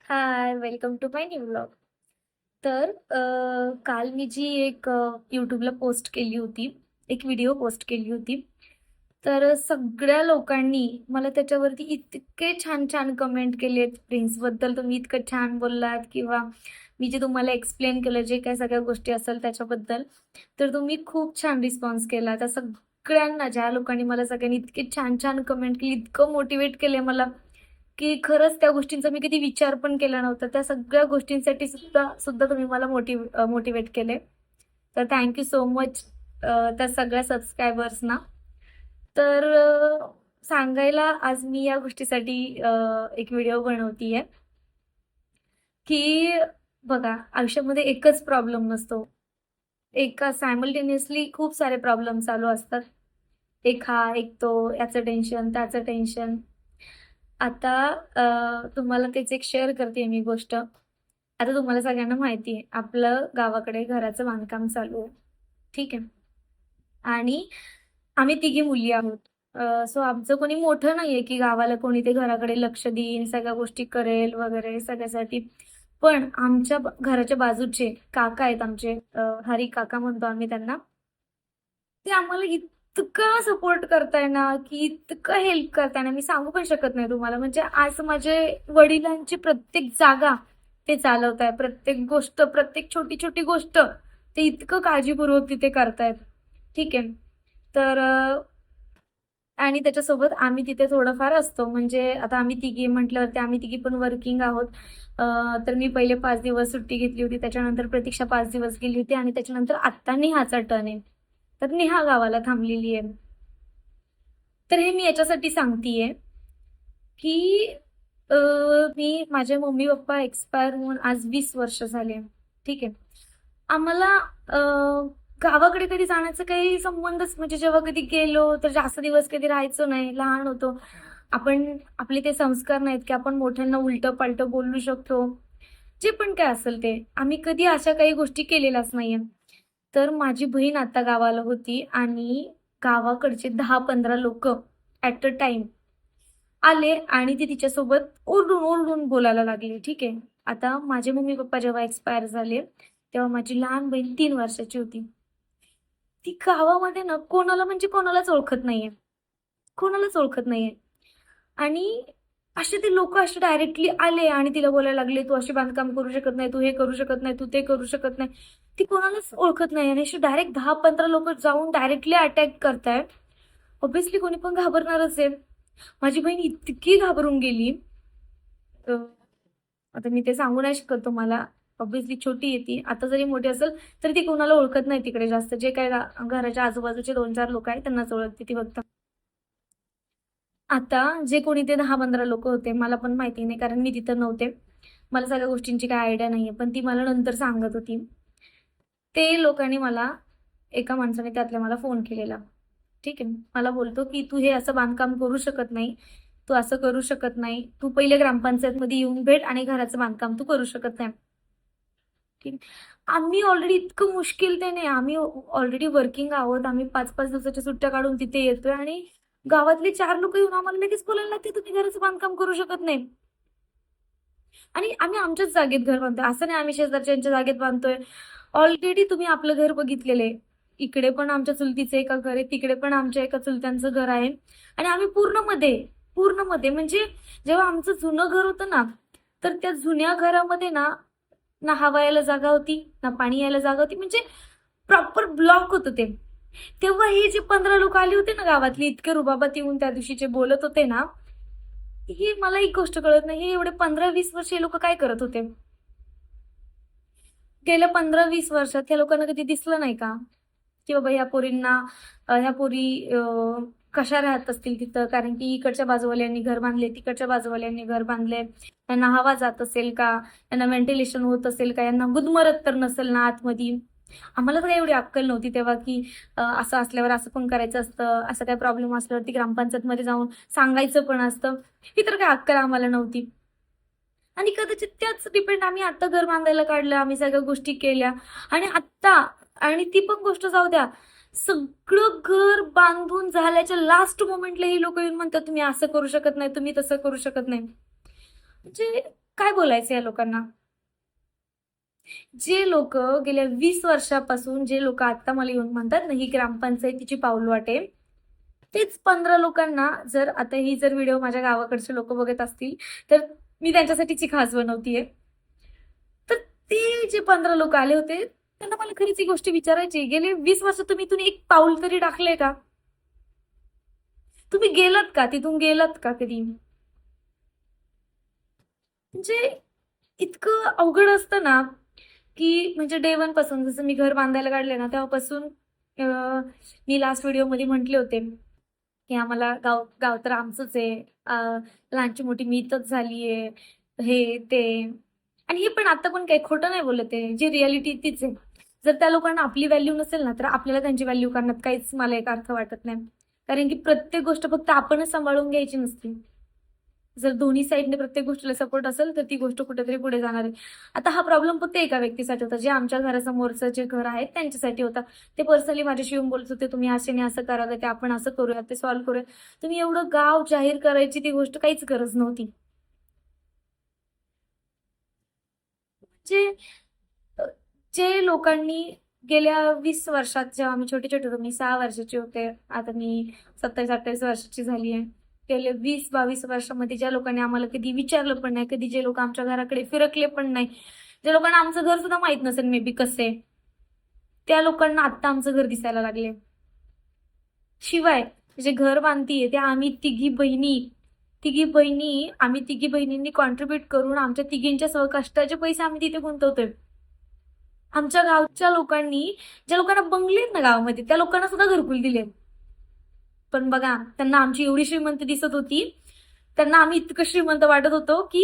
High, welcome to my new blog. तर काल मी जी एक यूट्यूबला पोस्ट केली होती, एक व्हिडिओ पोस्ट केली होती. तर सगळ्या लोकांनी मला त्याच्यावरती इतके छान-छान कमेंट केलेत. प्रिन्सबद्दल तुम्ही इतकं छान बोललात किंवा मी जे तुम्हाला एक्सप्लेन केलं, जे काही सगळ्या गोष्टी असेल त्याच्याबद्दल, तर तुम्ही खूप छान रिस्पॉन्स केला. त्या सगळ्यांना, ज्या लोकांनी मला सगळ्यांनी इतके छान-छान कमेंट केली, इतकं मोटिव्हेट केलंय मला, की खरंच त्या गोष्टींचा मी कधी विचार पण केला नव्हता. त्या सगळ्या गोष्टींसाठी सुद्धा सुद्धा तुम्ही मला मोटिव्हेट केले. तर थँक यू सो मच त्या सगळ्या सबस्क्रायबर्सना. तर सांगायला आज मी या गोष्टीसाठी एक व्हिडिओ बनवतीये, की बघा आयुष्यामध्ये एकच प्रॉब्लेम नसतो. एका सायमल्टेनियसली खूप सारे प्रॉब्लेम चालू असतात. एक हा, एक तो, याचं टेन्शन, त्याचं टेन्शन. आता तुम्हाला तेच एक शेअर करते मी गोष्ट. आता तुम्हाला सगळ्यांना माहिती आहे, आपलं गावाकडे घराचं बांधकाम चालू आहे. ठीक आहे. आणि आम्ही तिघी मुली आहोत. सो आमचं कोणी मोठं नाहीये, की गावाला कोणी ते घराकडे लक्ष देईन, सगळ्या गोष्टी करेल वगैरे सगळ्यासाठी. पण आमच्या घराच्या बाजूचे काका आहेत आमचे, हरी काका म्हणतो आम्ही त्यांना. ते आम्हाला इतकं सपोर्ट करताय ना, की इतकं हेल्प करताय ना, मी सांगू पण शकत नाही तुम्हाला. म्हणजे आज माझे वडिलांची प्रत्येक जागा ते चालवताय. प्रत्येक गोष्ट, प्रत्येक छोटी-छोटी गोष्ट ते इतकं काळजीपूर्वक तिथे करतायत. ठीक आहे. तर आणि त्याच्यासोबत आम्ही तिथे थोडंफार असतो. म्हणजे आता आम्ही तिघी म्हटल्यावरती आम्ही तिघी पण वर्किंग आहोत. तर मी पहिले 5 दिवस सुट्टी घेतली होती. त्याच्यानंतर प्रतीक्षा 5 दिवस गेली होती आणि त्याच्यानंतर आत्ता नेहाचा टर्न आहे. तर नेहा गावाला थांबलेली आहे. तर हे मी याच्यासाठी सांगतीये, की अ, मी माझे मम्मी-पप्पा एक्सपायर होऊन आज 20 वर्ष झाले. ठीक आहे. आम्हाला अ, गावाकडे कधी जाण्याचा काही संबंधच, म्हणजे जेव्हा कधी गेलो तर जास्त दिवस कधी राहायचो नाही. लहान होतो. आपले ते संस्कार नाहीत, की आपण मोठ्यांना उलटं-पालटं बोलू शकतो. जे पण काय असेल ते. आम्ही कधी अशा काही गोष्टी केलेल्याच नाहीये. तर माझी बहीण आता गावाला होती आणि गावाकडचे 10-15 लोकं ॲट अ टाईम आले आणि ती तिच्यासोबत ओरडून-ओरडून बोलायला लागले. ठीक आहे. आता माझे मम्मी-पप्पा जेव्हा एक्सपायर झाले, तेव्हा माझी लहान बहीण 3 वर्षाची होती. ती गावामध्ये ना कोणाला, म्हणजे कोणालाच ओळखत नाहीये. कोणालाच ओळखत नाहीये. आणि असे ते लोकं असे डायरेक्टली आले आणि तिला बोलायला लागले, "तू अशी बांधकाम करू शकत नाही, तू हे करू शकत नाही, तू ते करू शकत नाही." ती कोणालाच ओळखत नाही आणि अशी डायरेक्ट 10-15 लोकं जाऊन डायरेक्टली अटॅक करतायत. ऑब्व्हियसली कोणी पण घाबरणारच आहे. माझी बहीण इतकी घाबरून गेली. अ, आता मी ते सांगू नाही शकत तुम्हाला. ऑब्व्हियसली छोटी आहे ती. आता जरी मोठी असेल, तरी ती कोणाला ओळखत नाही तिकडे जास्त. जे काही घराच्या आजूबाजूचे 2-4 लोकं आहेत त्यांनाच ओळखते ती फक्त. आता जे कोणी ते 10-15 लोकं होते, मला पण माहिती नाही कारण मी तिथं नव्हते. मला सगळ्या गोष्टींची काही आयडिया नाहीये. पण ती मला नंतर सांगत होती. ते लोकांनी मला, एका माणसाने त्यातल्या मला फोन केलेला. ठीक आहे. मला बोलतो, की "तू हे असं बांधकाम करू शकत नाही. तू असं करू शकत नाही. तू पहिले ग्रामपंचायतमध्ये येऊन भेट आणि घराचं बांधकाम तू करू शकत नाही." ठीक आहे. आम्ही ऑलरेडी इतकं मुश्किलतेने, आम्ही ऑलरेडी वर्किंग आहोत. आम्ही 5-5 दिवसाच्या सुट्ट्या काढून तिथे येतोय आणि गावातली 4 लोकं येऊन आम्हाला लगेच बोलायला लागते, "तुम्ही घराचं बांधकाम करू शकत नाही." आणि आम्ही आमच्याच जागेत घर बांधतोय. असं नाही आम्ही शेजारच्यांच्या जागेत बांधतोय. ऑलरेडी तुम्ही आपलं घर बघितलेलं आहे. इकडे पण आमच्या चुलतीचं एका घर आहे, तिकडे पण आमच्या एका चुलत्यांचं घर आहे आणि आम्ही पूर्णमध्ये म्हणजे जेव्हा आमचं जुनं घर होतं ना, तर त्या जुन्या घरामध्ये ना, ना हवा यायला जागा होती, ना पाणी यायला जागा होती. म्हणजे प्रॉपर ब्लॉक होतं ते. तेव्हा हे जे 15 लोकं आले होते ना गावातली, इतके रुबाबात येऊन त्या दिवशी जे बोलत होते ना, ही मला एक गोष्ट कळत नाही. हे एवढे 15-20 वर्ष हे लोकं काय करत होते? गेल्या 15-20 वर्षात ह्या लोकांना कधी दिसलं नाही का? की बाबा ह्या पोरींना, ह्या पोरी कशा राहत असतील तिथं? कारण की इकडच्या बाजूवाल्यांनी घर बांधले, तिकडच्या बाजूवाल्यांनी घर बांधले. त्यांना हवा जात असेल का? यांना व्हेंटिलेशन होत असेल का? यांना गुदमरत तर नसेल ना आतमध्ये? आम्हाला तर काही एवढी अक्कल नव्हती तेव्हा, की असं असल्यावर असं पण करायचं असतं. असा काही प्रॉब्लेम असल्यावरती ग्रामपंचायतमध्ये जाऊन सांगायचं पण असतं. ही तर काही अक्कल आम्हाला नव्हती. आणि कदाचित त्याच डिपेंड आम्ही आता घर बांधायला काढलं, आम्ही सगळ्या गोष्टी केल्या आणि आत्ता, आणि ती पण गोष्ट जाऊ द्या, सगळं घर बांधून झाल्याच्या लास्ट मोमेंटला ही लोकं येऊन म्हणतात, "तुम्ही असं करू शकत नाही, तुम्ही तसं करू शकत नाही." म्हणजे काय बोलायचं या लोकांना? जे लोक गेल्या 20 वर्षापासून, जे लोक आता मला येऊन म्हणतात ना ही ग्रामपंचायतीची पाऊलवाट आहे, तेच 15 लोकांना जर आता ही जर व्हिडिओ माझ्या गावाकडचे लोक बघत असतील, तर मी त्यांच्यासाठीची खास बनवतीये. तर ते जे 15 लोक आले होते, त्यांना मला खरीच ही गोष्ट विचारायची, गेले 20 वर्ष तुम्ही इथून एक पाऊल तरी टाकले का? तुम्ही गेलात का? तिथून गेलात का कधी? म्हणजे इतकं अवघड असतं ना, की म्हणजे डे वन पासून, जसं मी घर बांधायला काढले ना तेव्हापासून, मी लास्ट व्हिडिओमध्ये म्हटले होते की आम्हाला गाव गाव तर आमचंच आहे, लहानची मोठी मी इथंच झालीये, हे ते. आणि हे पण आता पण काही खोटं नाही बोलत आहे, जी रियालिटी तीच आहे. जर त्या लोकांना आपली व्हॅल्यू नसेल ना, तर आपल्याला त्यांची व्हॅल्यू करण्यात काहीच मला एक अर्थ वाटत नाही. कारण की प्रत्येक गोष्ट फक्त आपणच सांभाळून घ्यायची नसते. जर दोन्ही साईडने प्रत्येक गोष्टीला सपोर्ट असेल, तर ती गोष्ट कुठेतरी पुढे जाणार आहे. आता हा प्रॉब्लेम फक्त एका व्यक्तीसाठी होता, जे आमच्या घरासमोरचं जे घर आहे त्यांच्यासाठी होता. ते पर्सनली माझ्याशी येऊन बोलत होते, तुम्ही असे नाही असं करावं, ते आपण असं करूया, ते सॉल्व्ह करूया. तुम्ही एवढं गाव जाहीर करायची ती गोष्ट काहीच गरज नव्हती. जे जे लोकांनी गेल्या 20 वर्षात, जेव्हा आम्ही छोटे छोटे होतो, मी 6 वर्षाची होते, आता मी 27-28 वर्षाची झाली आहे. गेले 20-22 वर्षामध्ये ज्या लोकांनी आम्हाला कधी विचारलं पण नाही, कधी जे लोक आमच्या घराकडे फिरकले पण नाही, ज्या लोकांना आमचं घर सुद्धा माहित नसेल मे बी कसं आहे, त्या लोकांना आत्ता आमचं घर दिसायला लागले. शिवाय जे घर बांधतीये ते आम्ही तिघी बहिणी आम्ही तिघी बहिणींनी कॉन्ट्रीब्युट करून आमच्या तिघींच्या स्वकष्टाचे पैसे आम्ही तिथे गुंतवतोय. आमच्या गावच्या लोकांनी, ज्या लोकांना बंगले आहेत ना गावामध्ये, त्या लोकांना सुद्धा घरकुल दिले. पण बघा, त्यांना आमची एवढी श्रीमंत दिसत होती, त्यांना आम्ही इतकं श्रीमंत वाटत होतो की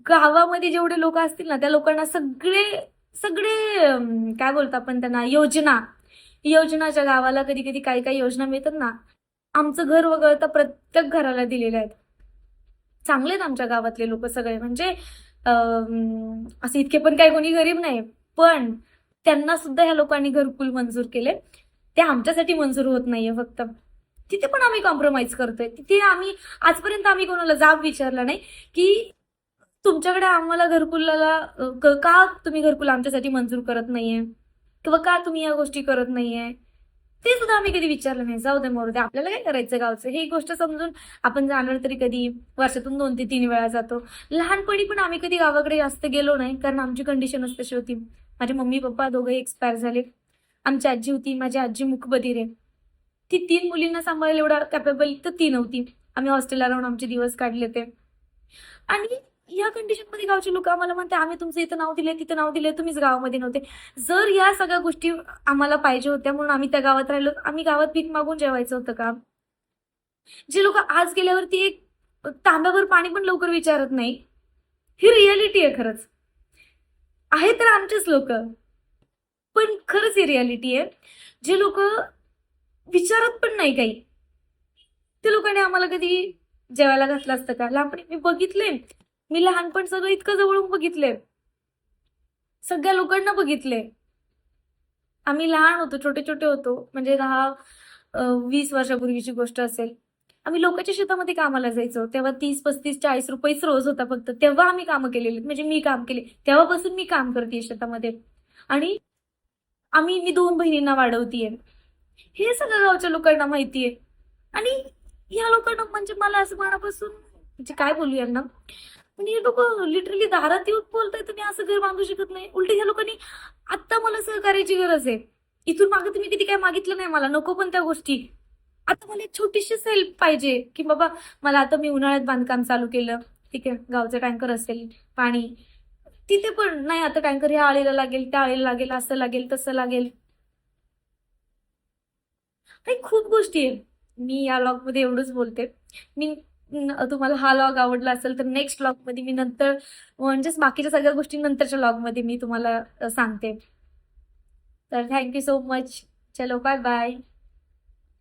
गावामध्ये जेवढे लोक असतील ना, त्या लोकांना सगळे सगळे काय बोलतो आपण त्यांना, योजनाच्या गावाला कधी कधी काही काही योजना मिळतात ना, आमचं घर वगळता प्रत्येक घराला दिलेले आहेत. चांगले आहेत आमच्या गावातले लोक सगळे, म्हणजे असे इतके पण काही कोणी गरीब नाही, पण त्यांना सुद्धा ह्या लोकांनी घरकुल मंजूर केले. ते आमच्यासाठी मंजूर होत नाहीये फक्त, तिथे पण आम्ही कॉम्प्रोमाइज करतोय. तिथे आम्ही आजपर्यंत कोणाला जाब विचारला नाही की तुमच्याकडे आम्हाला घरकुलाला का तुम्ही घरकुल आमच्यासाठी मंजूर करत नाहीये, किंवा का तुम्ही या गोष्टी करत नाहीये, ते सुद्धा आम्ही कधी विचारलं नाही. जाऊ दे, मरू दे, आपल्याला काय करायचं गावचं, ही गोष्ट समजून आपण जाणार तरी कधी, वर्षातून 2 ते 3 वेळा जातो. लहानपणी पण आम्ही कधी गावाकडे जास्त गेलो नाही, कारण आमची कंडिशनच तशी होती. माझे मम्मी पप्पा दोघंही एक्सपायर झाले. आमची आजी होती, माझी आजी मूकबधीर आहे. ती 3 मुलींना सांभाळायला एवढा कॅपेबल तर ती नव्हती. आम्ही हॉस्टेलला राहून आमचे दिवस काढले ते. आणि या कंडिशनमध्ये गावचे लोक आम्हाला म्हणते, आम्ही तुमचं इथं नाव दिले, तिथं नाव दिले, तुम्हीच गावामध्ये नव्हते. जर या सगळ्या गोष्टी आम्हाला पाहिजे होत्या म्हणून आम्ही त्या गावात राहिलो, आम्ही गावात भीक मागून जेवायचं होतं का? जे लोक आज गेल्यावरती एक तांब्यावर पाणी पण लवकर विचारत नाही, ही रियालिटी आहे. खरंच आहे तर आमचेच लोक, पण खरंच ही रियालिटी आहे. जे लोक विचारत पण नाही काही, ते लोकांनी आम्हाला कधी जेवायला घातलं असतं का? लहानपणी मी बघितले, मी लहानपण सगळं इतकं जवळून बघितले, सगळ्या लोकांना बघितले. आम्ही लहान होतो, छोटे छोटे होतो, म्हणजे 10-20 वर्षापूर्वीची गोष्ट असेल. आम्ही लोकांच्या शेतामध्ये कामाला जायचो, तेव्हा 30-35-40 रुपयेच रोज होता फक्त. तेव्हा आम्ही कामं केलेली, म्हणजे मी काम केले, तेव्हापासून मी काम करते शेतामध्ये. आणि मी 2 बहिणींना वाढवतीये, हे सगळं गावच्या लोकांना माहितीये. आणि या लोकांना म्हणजे मला असं मनापासून, म्हणजे काय बोलू यांना, पण हे लोक लिटरली दारात येऊन बोलताय तुम्ही असं घर बांधू शकत नाही. उलट ह्या लोकांनी आता मला सहकार्याची गरज आहे. इथून मागे तुम्ही किती काय मागितलं नाही, मला नको पण त्या गोष्टी. आता मला एक छोटीशी हेल्प पाहिजे, की बाबा मला आता मी उन्हाळ्यात बांधकाम चालू केलं, ठीक आहे, गावचं टँकर असेल, पाणी तिथे पण नाही, आता टँकर ह्या आळीला लागेल, त्या आळीला लागेल, असं लागेल, तसं लागेल. काही खूप गोष्टी आहेत. मी या लॉग मध्ये एवढंच बोलते. मी तुम्हाला हा लॉग आवडला असेल तर नेक्स्ट लॉग मध्ये मी नंतर, म्हणजेच बाकीच्या सगळ्या गोष्टी नंतरच्या लॉग मध्ये मी तुम्हाला सांगते. तर थँक्यू सो मच. चलो, बाय बाय.